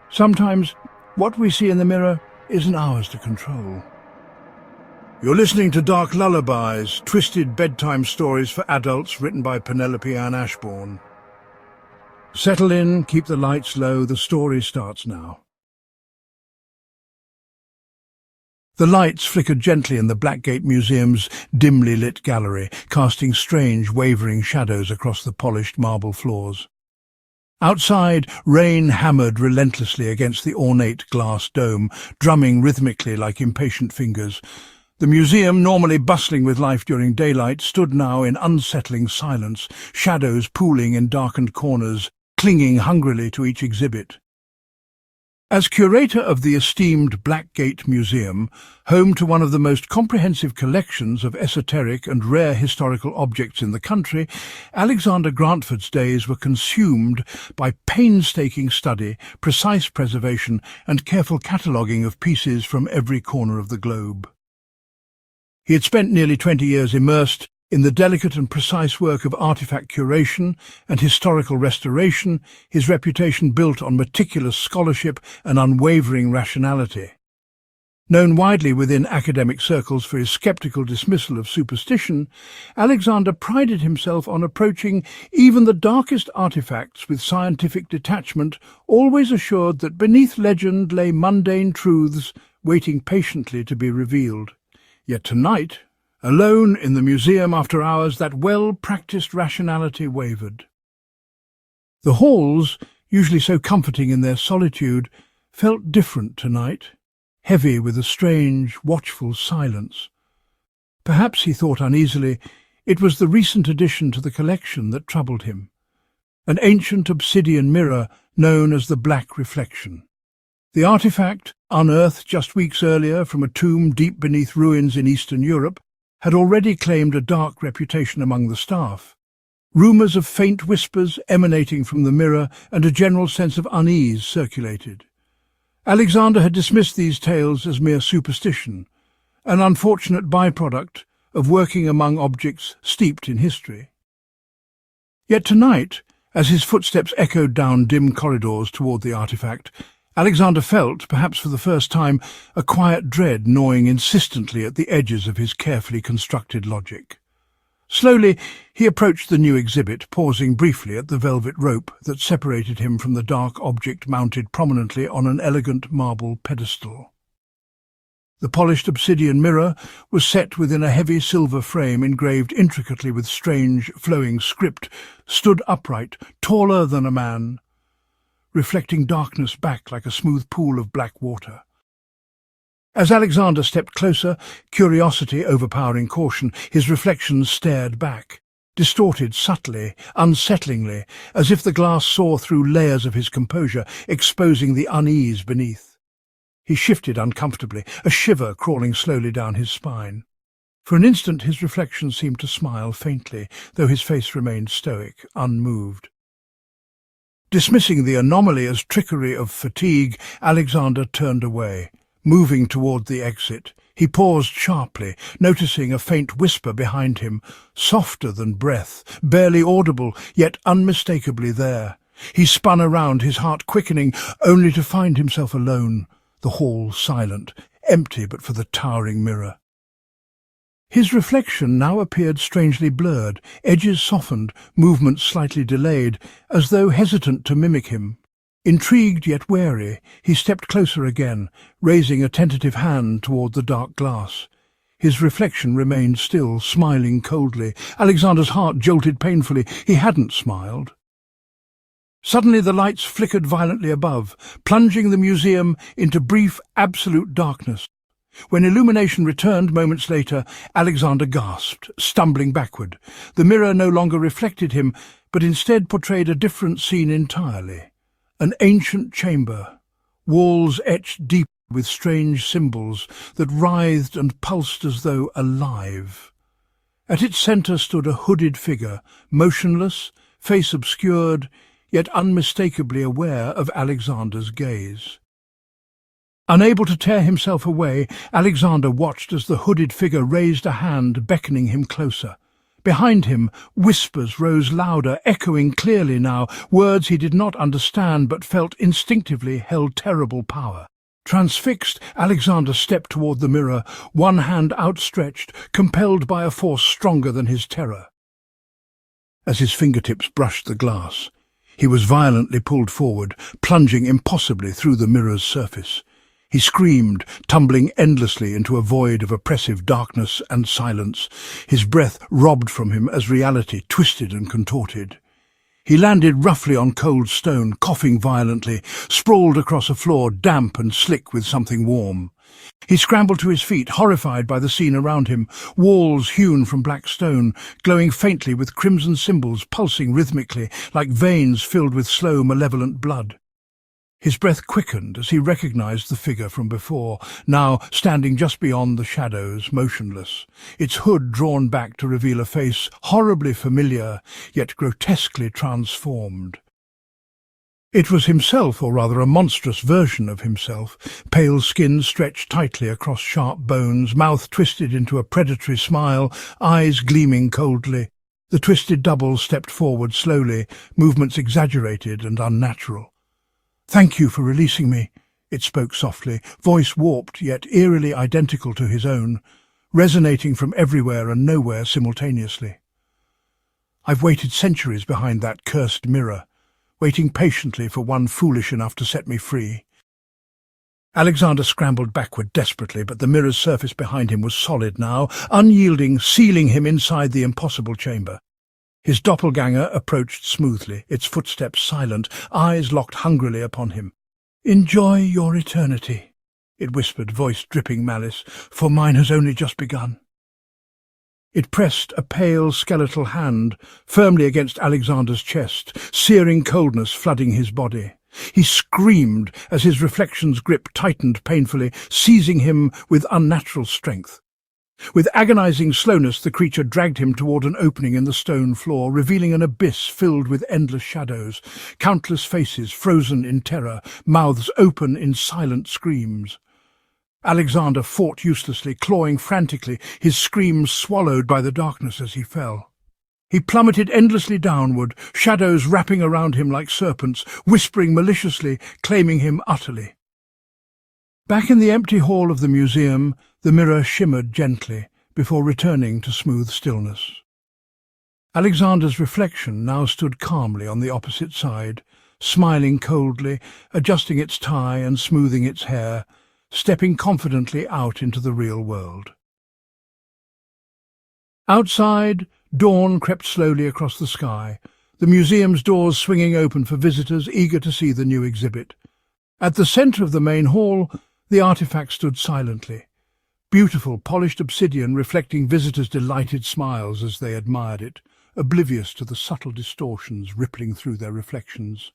Sometimes what we see in the mirror isn't ours to control. You're listening to Dark Lullabies, twisted bedtime stories for adults written by Penelope-Ann Ashbourne. Settle in, keep the lights low, the story starts now. The lights flickered gently in the Blackgate Museum's dimly lit gallery, casting strange, wavering shadows across the polished marble floors. Outside, rain hammered relentlessly against the ornate glass dome, drumming rhythmically like impatient fingers. The museum, normally bustling with life during daylight, stood now in unsettling silence, shadows pooling in darkened corners, clinging hungrily to each exhibit. As curator of the esteemed Blackgate Museum, home to one of the most comprehensive collections of esoteric and rare historical objects in the country, Alexander Grantford's days were consumed by painstaking study, precise preservation, and careful cataloguing of pieces from every corner of the globe. He had spent nearly 20 years immersed in the delicate and precise work of artifact curation and historical restoration, his reputation built on meticulous scholarship and unwavering rationality. Known widely within academic circles for his skeptical dismissal of superstition, Alexander prided himself on approaching even the darkest artifacts with scientific detachment, always assured that beneath legend lay mundane truths waiting patiently to be revealed. Yet tonight, alone in the museum after hours, that well-practiced rationality wavered. The halls, usually so comforting in their solitude, felt different tonight, heavy with a strange, watchful silence. Perhaps, he thought uneasily, it was the recent addition to the collection that troubled him, an ancient obsidian mirror known as the Black Reflection. The artifact, unearthed just weeks earlier from a tomb deep beneath ruins in Eastern Europe, had already claimed a dark reputation among the staff. Rumours of faint whispers emanating from the mirror and a general sense of unease circulated. Alexander had dismissed these tales as mere superstition, an unfortunate byproduct of working among objects steeped in history. Yet tonight, as his footsteps echoed down dim corridors toward the artifact, Alexander felt, perhaps for the first time, a quiet dread gnawing insistently at the edges of his carefully constructed logic. Slowly, he approached the new exhibit, pausing briefly at the velvet rope that separated him from the dark object mounted prominently on an elegant marble pedestal. The polished obsidian mirror was set within a heavy silver frame engraved intricately with strange, flowing script, stood upright, taller than a man, reflecting darkness back like a smooth pool of black water. As Alexander stepped closer, curiosity overpowering caution, his reflections stared back, distorted subtly, unsettlingly, as if the glass saw through layers of his composure, exposing the unease beneath. He shifted uncomfortably, a shiver crawling slowly down his spine. For an instant his reflection seemed to smile faintly, though his face remained stoic, unmoved. Dismissing the anomaly as trickery of fatigue, Alexander turned away. Moving toward the exit, he paused sharply, noticing a faint whisper behind him, softer than breath, barely audible, yet unmistakably there. He spun around, his heart quickening, only to find himself alone, the hall silent, empty but for the towering mirror. His reflection now appeared strangely blurred, edges softened, movements slightly delayed, as though hesitant to mimic him. Intrigued yet wary, he stepped closer again, raising a tentative hand toward the dark glass. His reflection remained still, smiling coldly. Alexander's heart jolted painfully. He hadn't smiled. Suddenly the lights flickered violently above, plunging the museum into brief, absolute darkness. When illumination returned moments later, Alexander gasped, stumbling backward. The mirror no longer reflected him, but instead portrayed a different scene entirely. An ancient chamber, walls etched deep with strange symbols that writhed and pulsed as though alive. At its centre stood a hooded figure, motionless, face obscured, yet unmistakably aware of Alexander's gaze. Unable to tear himself away, Alexander watched as the hooded figure raised a hand, beckoning him closer. Behind him, whispers rose louder, echoing clearly now, words he did not understand but felt instinctively held terrible power. Transfixed, Alexander stepped toward the mirror, one hand outstretched, compelled by a force stronger than his terror. As his fingertips brushed the glass, he was violently pulled forward, plunging impossibly through the mirror's surface. He screamed, tumbling endlessly into a void of oppressive darkness and silence, his breath robbed from him as reality twisted and contorted. He landed roughly on cold stone, coughing violently, sprawled across a floor damp and slick with something warm. He scrambled to his feet, horrified by the scene around him, walls hewn from black stone, glowing faintly with crimson symbols pulsing rhythmically like veins filled with slow, malevolent blood. His breath quickened as he recognized the figure from before, now standing just beyond the shadows, motionless, its hood drawn back to reveal a face horribly familiar, yet grotesquely transformed. It was himself, or rather a monstrous version of himself, pale skin stretched tightly across sharp bones, mouth twisted into a predatory smile, eyes gleaming coldly. The twisted double stepped forward slowly, movements exaggerated and unnatural. "Thank you for releasing me," it spoke softly, voice warped yet eerily identical to his own, resonating from everywhere and nowhere simultaneously. "I've waited centuries behind that cursed mirror, waiting patiently for one foolish enough to set me free." Alexander scrambled backward desperately, but the mirror's surface behind him was solid now, unyielding, sealing him inside the impossible chamber. His doppelganger approached smoothly, its footsteps silent, eyes locked hungrily upon him. "Enjoy your eternity," it whispered, voice dripping malice, "for mine has only just begun." It pressed a pale, skeletal hand firmly against Alexander's chest, searing coldness flooding his body. He screamed as his reflection's grip tightened painfully, seizing him with unnatural strength. With agonizing slowness, the creature dragged him toward an opening in the stone floor, revealing an abyss filled with endless shadows, countless faces frozen in terror, mouths open in silent screams. Alexander fought uselessly, clawing frantically, his screams swallowed by the darkness as he fell. He plummeted endlessly downward, shadows wrapping around him like serpents, whispering maliciously, claiming him utterly. Back in the empty hall of the museum, the mirror shimmered gently before returning to smooth stillness. Alexander's reflection now stood calmly on the opposite side, smiling coldly, adjusting its tie and smoothing its hair, stepping confidently out into the real world. Outside, dawn crept slowly across the sky, the museum's doors swinging open for visitors eager to see the new exhibit. At the centre of the main hall, the artifact stood silently, beautiful polished obsidian reflecting visitors' delighted smiles as they admired it, oblivious to the subtle distortions rippling through their reflections.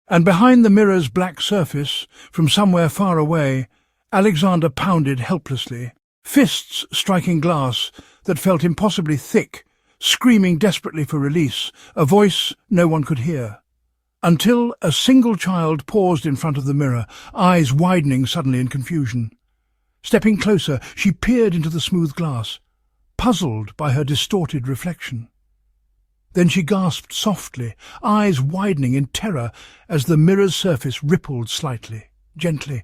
And behind the mirror's black surface, from somewhere far away, Alexander pounded helplessly, fists striking glass that felt impossibly thick, screaming desperately for release, a voice no one could hear. Until a single child paused in front of the mirror, eyes widening suddenly in confusion. Stepping closer, she peered into the smooth glass, puzzled by her distorted reflection. Then she gasped softly, eyes widening in terror as the mirror's surface rippled slightly, gently,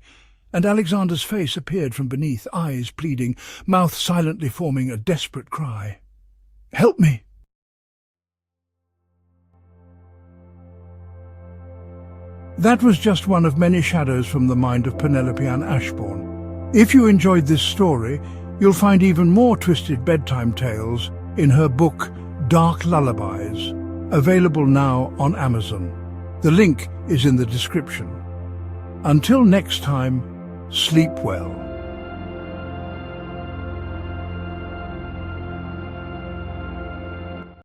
and Alexander's face appeared from beneath, eyes pleading, mouth silently forming a desperate cry. "Help me!" That was just one of many shadows from the mind of Penelope-Ann Ashbourne. If you enjoyed this story, you'll find even more twisted bedtime tales in her book Dark Lullabies, available now on Amazon. The link is in the description. Until next time, sleep well.